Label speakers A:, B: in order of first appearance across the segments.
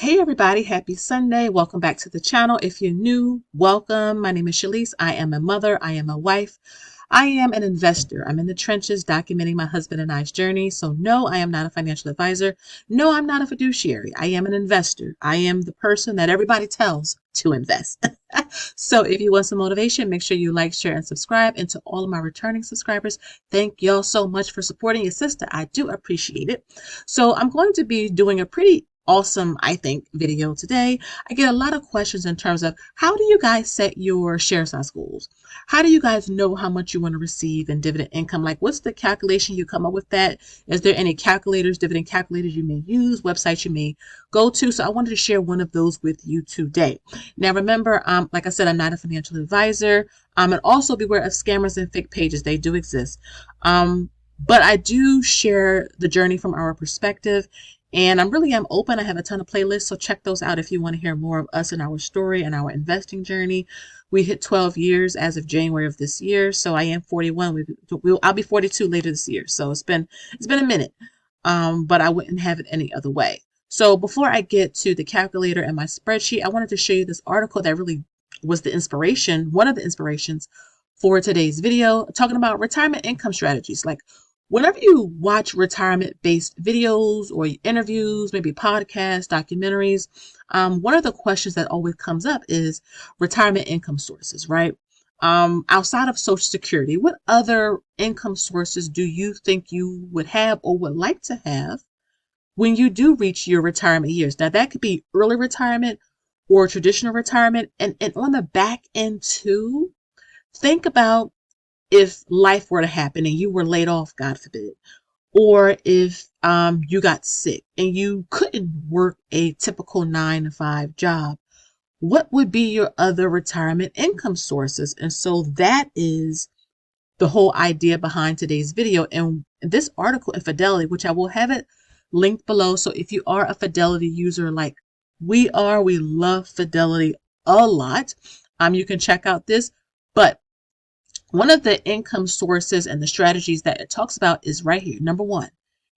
A: Hey everybody, happy Sunday. Welcome back to the channel. If you're new, welcome. My name is Shalise. I am a mother. I am a wife. I am an investor. I'm in the trenches documenting my husband and I's journey. So no, I am not a financial advisor. No, I'm not a fiduciary. I am an investor. I am the person that everybody tells to invest. So if you want some motivation, make sure you like, share, and subscribe. And to all of my returning subscribers, thank y'all so much for supporting your sister. I do appreciate it. So I'm going to be doing a pretty awesome, I think, video today. I get a lot of questions in terms of how do you guys set your share size goals? How do you guys know how much you want to receive in dividend income? Like, what's the calculation you come up with that? Is there any calculators, dividend calculators you may use, websites you may go to? So I wanted to share one of those with you today. Now, remember, like I said, I'm not a financial advisor. And also beware of scammers and fake pages. They do exist. But I do share the journey from our perspective. And I'm open. I have a ton of playlists, so check those out if you want to hear more of us and our story and our investing journey. We hit 12 years as of January of this year, so I am 41. I'll be 42 later this year, so it's been a minute. But I wouldn't have it any other way. So before I get to the calculator and my spreadsheet, I wanted to show you this article that really was the inspiration, one of the inspirations for today's video, talking about retirement income strategies. Like, whenever you watch retirement-based videos or interviews, maybe podcasts, documentaries, one of the questions that always comes up is retirement income sources, right? Outside of Social Security, what other income sources do you think you would have or would like to have when you do reach your retirement years? Now, that could be early retirement or traditional retirement. And on the back end, too, think about if life were to happen and you were laid off, God forbid, or if you got sick and you couldn't work a typical 9-to-5 job, what would be your other retirement income sources? And so that is the whole idea behind today's video. And this article in Fidelity, which I will have it linked below. So if you are a Fidelity user like we are, we love Fidelity a lot. You can check out this. But one of the income sources and the strategies that it talks about is right here. Number one,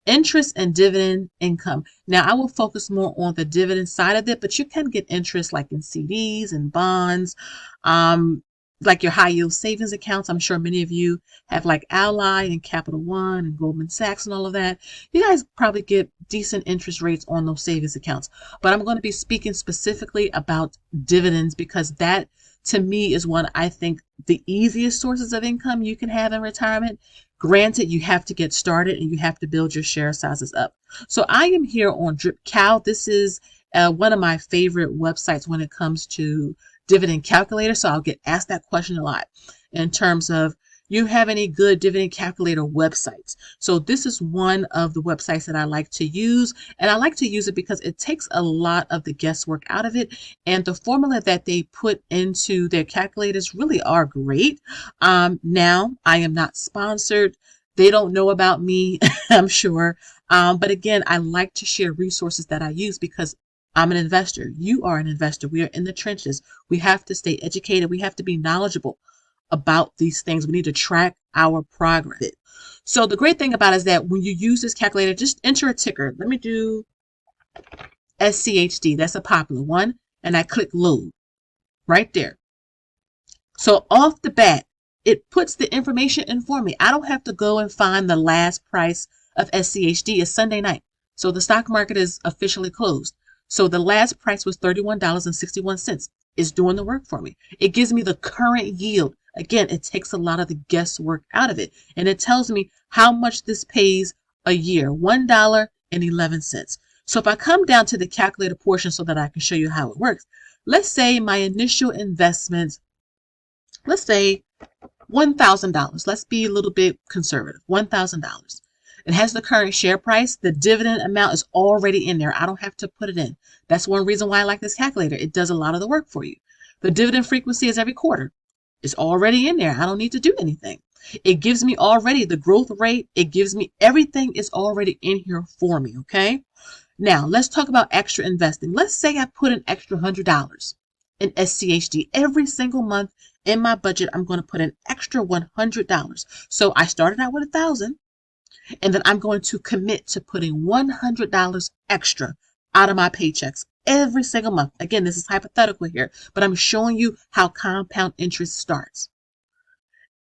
A: interest and dividend income. Now, I will focus more on the dividend side of it, but you can get interest like in CDs and bonds, like your high yield savings accounts. I'm sure many of you have like Ally and Capital One and Goldman Sachs and all of that. You guys probably get decent interest rates on those savings accounts. But I'm going to be speaking specifically about dividends because that, to me, is one I think the easiest sources of income you can have in retirement. Granted, you have to get started and you have to build your share sizes up. So I am here on DripCal. This is one of my favorite websites when it comes to dividend calculator. So I'll get asked that question a lot in terms of, you have any good dividend calculator websites? So this is one of the websites that I like to use. And I like to use it because it takes a lot of the guesswork out of it. And the formula that they put into their calculators really are great. Now, I am not sponsored. They don't know about me, I'm sure. But again, I like to share resources that I use because I'm an investor. You are an investor. We are in the trenches. We have to stay educated. We have to be knowledgeable about these things. We need to track our progress. So the great thing about it is that when you use this calculator, just enter a ticker. Let me do SCHD. That's a popular one. And I click load right there. So off the bat, it puts the information in for me. I don't have to go and find the last price of SCHD. It's Sunday night. So the stock market is officially closed. So the last price was $31.61. It's doing the work for me. It gives me the current yield. Again, it takes a lot of the guesswork out of it. And it tells me how much this pays a year, $1.11. So if I come down to the calculator portion so that I can show you how it works, let's say my initial investment, let's say $1,000. Let's be a little bit conservative, $1,000. It has the current share price. The dividend amount is already in there. I don't have to put it in. That's one reason why I like this calculator. It does a lot of the work for you. The dividend frequency is every quarter. It's already in there. I don't need to do anything. It gives me already the growth rate. It gives me everything is already in here for me, okay? Now, let's talk about extra investing. Let's say I put an extra $100 in SCHD. Every single month in my budget, I'm going to put an extra $100. So I started out with $1,000. And then I'm going to commit to putting $100 extra out of my paychecks every single month. Again, this is hypothetical here, but I'm showing you how compound interest starts.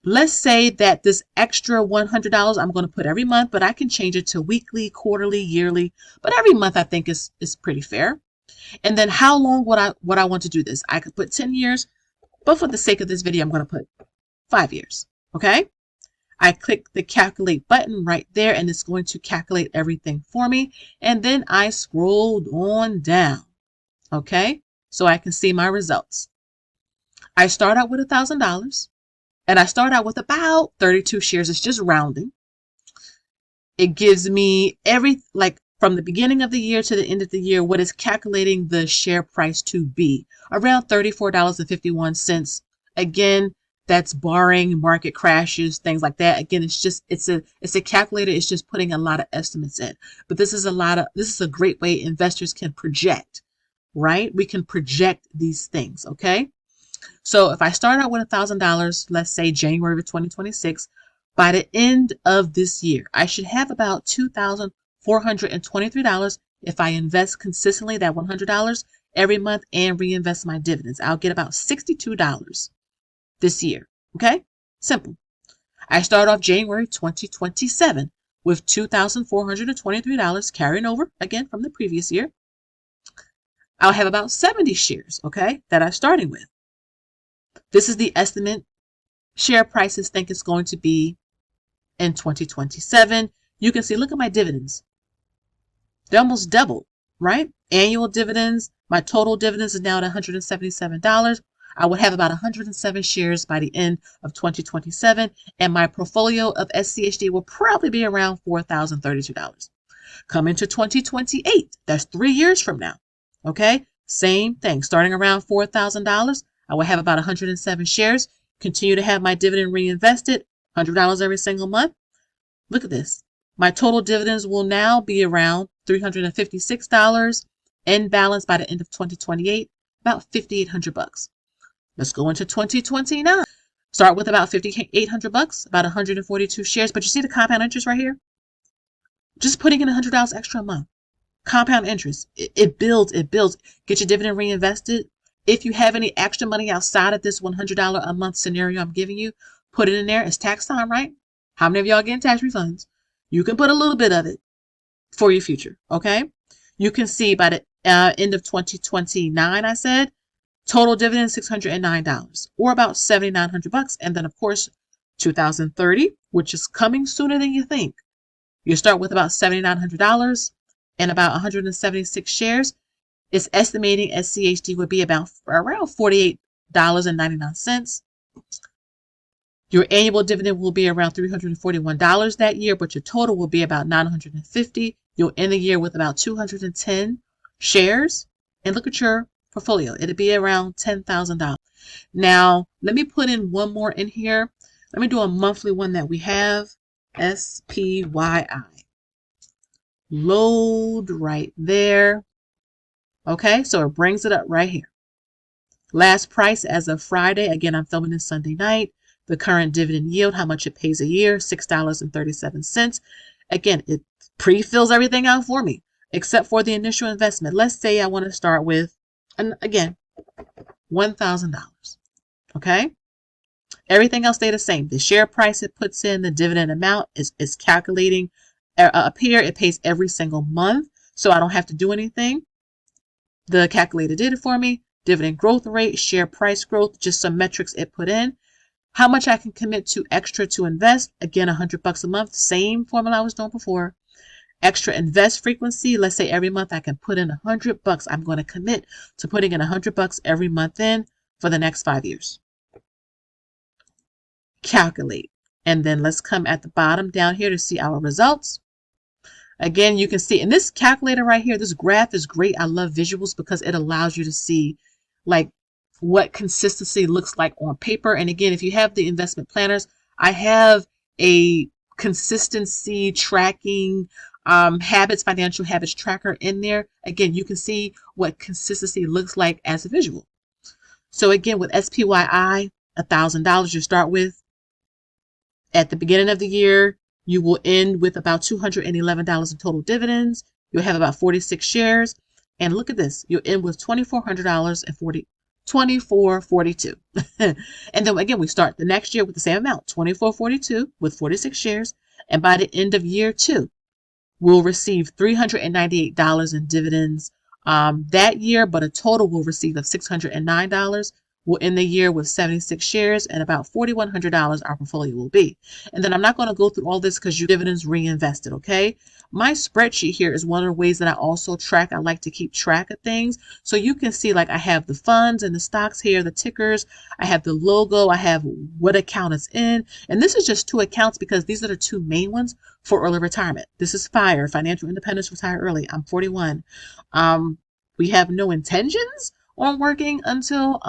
A: Let's say that this extra $100 I'm going to put every month, but I can change it to weekly, quarterly, yearly, but every month I think is pretty fair. And then how long would I want to do this? I could put 10 years, but for the sake of this video, I'm going to put 5 years. Okay? I click the calculate button right there, and it's going to calculate everything for me. And then I scrolled on down. Okay? So I can see my results. I start out with $1,000. And I start out with about 32 shares. It's just rounding. It gives me from the beginning of the year to the end of the year, what is calculating the share price to be around $34.51. Again, that's barring market crashes, things like that. Again, it's a calculator. It's just putting a lot of estimates in. But this is a great way investors can project, right? We can project these things, okay? So if I start out with $1,000, let's say January of 2026, by the end of this year, I should have about $2,423 if I invest consistently that $100 every month and reinvest my dividends. I'll get about $62 this year. Okay? Simple. I start off January 2027 with $2,423 carrying over again from the previous year. I'll have about 70 shares, okay, that I'm starting with. This is the estimate share prices think it's going to be in 2027. You can see, look at my dividends. They almost doubled, right? Annual dividends, my total dividends is now at $177. I would have about 107 shares by the end of 2027, and my portfolio of SCHD will probably be around $4,032. Coming to 2028, that's 3 years from now, okay? Same thing, starting around $4,000. I will have about 107 shares, continue to have my dividend reinvested, $100 every single month. Look at this. My total dividends will now be around $356, end balance by the end of 2028, about $5,800. Let's go into 2029. Start with about $5,800, about 142 shares. But you see the compound interest right here? Just putting in $100 extra a month. Compound interest. It builds. Get your dividend reinvested. If you have any extra money outside of this $100 a month scenario I'm giving you, put it in there. It's tax time, right? How many of y'all getting tax refunds? You can put a little bit of it for your future, okay? You can see by the end of 2029, I said, total dividend $609, or about $7,900. And then, of course, 2030, which is coming sooner than you think. You start with about $7,900 and about 176 shares. It's estimating SCHD would be about around $48.99. Your annual dividend will be around $341 that year, but your total will be about $950. You'll end the year with about 210 shares. And look at your portfolio. It'll be around $10,000. Now, let me put in one more in here. Let me do a monthly one that we have. SPYI. Load right there. Okay, so it brings it up right here. Last price as of Friday. Again, I'm filming this Sunday night. The current dividend yield, how much it pays a year, $6.37. Again, it pre-fills everything out for me, except for the initial investment. Let's say I want to start with, and again, $1,000. Okay? Everything else stay the same. The share price it puts in, the dividend amount is calculating up here. It pays every single month, so I don't have to do anything. The calculator did it for me. Dividend growth rate, share price growth, just some metrics it put in. How much I can commit to extra to invest. Again, $100 a month. Same formula I was doing before. Extra invest frequency. Let's say every month I can put in $100. I'm going to commit to putting in $100 every month in for the next 5 years. Calculate. And then let's come at the bottom down here to see our results. Again, you can see in this calculator right here, this graph is great. I love visuals because it allows you to see like what consistency looks like on paper. And again, if you have the investment planners, I have a consistency tracking financial habits tracker in there. Again, you can see what consistency looks like as a visual. So again, with SPYI, $1,000 you start with. At the beginning of the year, you will end with about $211 in total dividends. You'll have about 46 shares. And look at this, you're in with $2,400 and 2442. And then again, we start the next year with the same amount, 2442 with 46 shares. And by the end of year 2, we'll receive $398 in dividends that year, but a total we'll receive of $609. We'll end the year with 76 shares and about $4,100 our portfolio will be. And then I'm not going to go through all this because you dividends reinvested, okay? My spreadsheet here is one of the ways that I also track. I like to keep track of things. So you can see, like, I have the funds and the stocks here, the tickers, I have the logo, I have what account it's in. And this is just 2 accounts because these are the 2 main ones for early retirement. This is FIRE, Financial Independence, Retire Early. I'm 41. We have no intentions on working until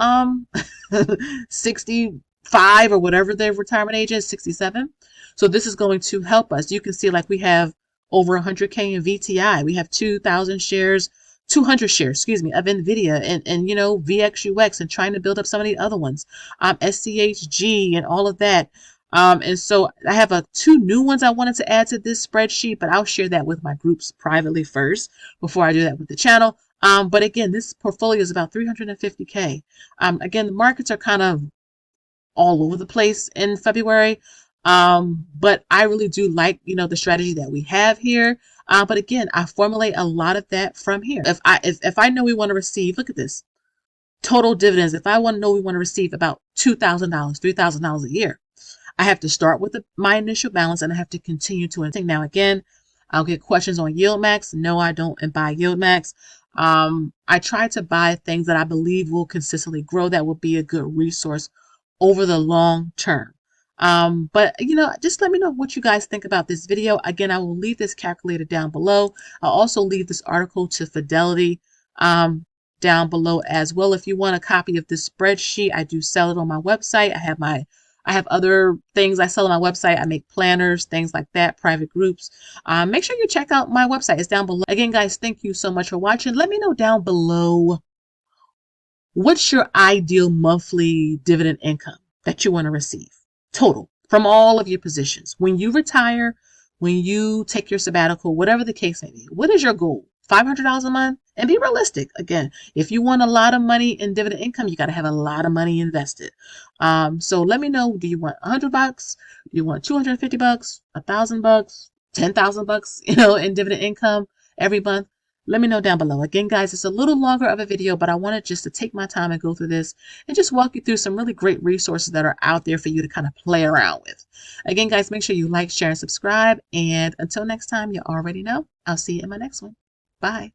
A: 65 or whatever their retirement age is, 67. So this is going to help us. You can see, like, we have over 100K in VTI. We have 200 shares, of NVIDIA and VXUX, and trying to build up some of the other ones, SCHD and all of that. And so I have 2 new ones I wanted to add to this spreadsheet, but I'll share that with my groups privately first before I do that with the channel. But again, this portfolio is about 350K. Again, the markets are kind of all over the place in February. But I really do like, the strategy that we have here. But again, I formulate a lot of that from here. If I know we want to receive, look at this, total dividends. If I want to know we want to receive about $2,000, $3,000 a year, I have to start with my initial balance and I have to continue to invest. Now, again, I'll get questions on Yield Max. No, I don't buy Yield Max. I try to buy things that I believe will consistently grow, that will be a good resource over the long term. But just let me know what you guys think about this video. Again, I will leave this calculator down below. I'll also leave this article to Fidelity down below as well. If you want a copy of this spreadsheet, I do sell it on my website. I have other things I sell on my website. I make planners, things like that, private groups. Make sure you check out my website. It's down below. Again, guys, thank you so much for watching. Let me know down below, what's your ideal monthly dividend income that you want to receive? Total, from all of your positions. When you retire, when you take your sabbatical, whatever the case may be, what is your goal? $500 a month? And be realistic. Again, if you want a lot of money in dividend income, you got to have a lot of money invested. So let me know, do you want $100? Do you want $250? $1,000? $10,000, in dividend income every month? Let me know down below. Again, guys, it's a little longer of a video, but I wanted just to take my time and go through this and just walk you through some really great resources that are out there for you to kind of play around with. Again, guys, make sure you like, share, and subscribe. And until next time, you already know, I'll see you in my next one. Bye.